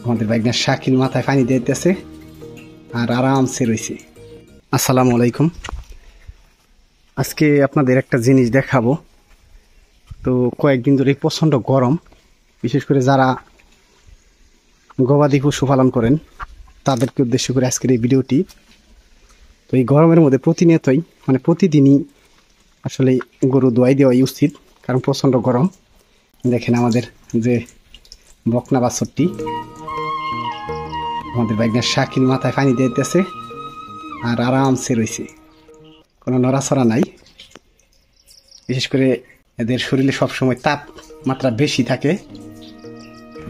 আমাদের বাইকটা শাকিল মাথায় পানি দিতেছে আর আরামসে রয়েছে। আসসালামু আলাইকুম। আজকে আপনাদের একটা জিনিস দেখাবো। তো কয়েকদিন ধরে প্রচণ্ড গরম, বিশেষ করে যারা গবাদি পশু পালন করেন তাদেরকে উদ্দেশ্য করে আজকের এই ভিডিওটি। তো এই গরমের মধ্যে প্রতিনিয়তই প্রতিদিনই আসলে গরু দোয়াই দেওয়াই উচিত, কারণ প্রচণ্ড গরম। দেখেন আমাদের যে বকনা বাছুরটি, আমাদের বাইকটা শাকিল মাথায় পানি দিতেছে আর আরামসে রয়েছে, কোনো নড়াচড়া নাই। বিশেষ করে এদের শরীরে সবসময় তাপমাত্রা বেশি থাকে,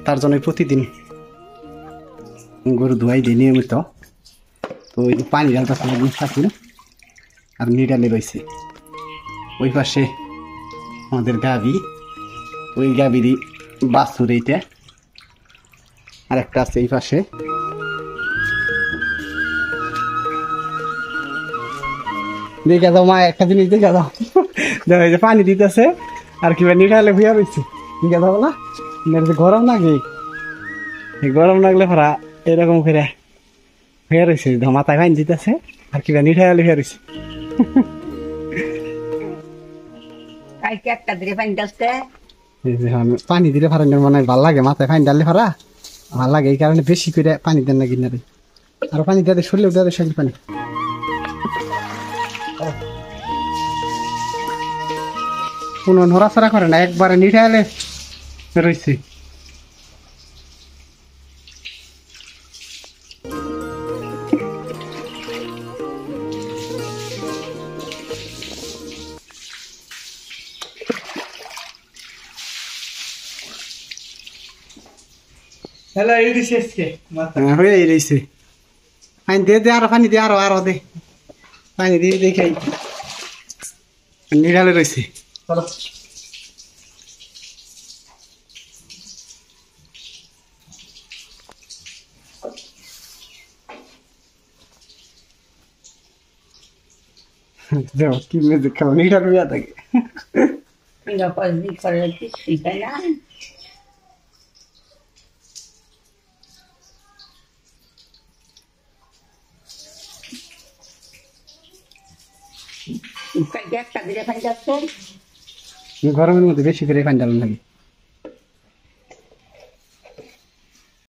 তার জন্য প্রতিদিন গরু ধোয়াই দিয়ে নিয়মিত। তো ওই পানি ঢালতেছে শাকিল আর নিডালে রয়েছে। ওই পাশে আমাদের গাভী, ওই গাভীরই বাছুর এইটা, আর একটা আছে এই পাশে। দেখে দাও মা, একটা জিনিস দেখে দাও, দেখো যে পানি দিতেছে আর কিবা নিটালে ভুয়া রয়েছে। দেখে দাও না, গরম লাগে, গরম লাগলে ভরা এরকম করে ভুয়া রয়েছে, মাথায় পানি দিতেছে আর কিবা নিঠালে ভুয়া রয়েছে। পানি দিলে ফারা মনে হয় ভাল লাগে, মাথায় পানি ডাললে ফারা ভাল লাগে, এই কারণে বেশি করে পানি দেন না কিনারে। আর পানি দেওয়া শরীরে দেওয়া শাকিল পানি। কোনো নড়াচড়া করে না, একবারে নিঠালে রয়েছে। হয়ে রয়েছে পানি দিয়ে দে, আরো পানি দিয়ে, আরো দে পানি দিয়ে দেখে নিরালে রয়েছে। কি মেয়ে খাবো নিরাল হইয়া থাকে। গরমের মধ্যে বেশি করে পানি ডালান লাগে।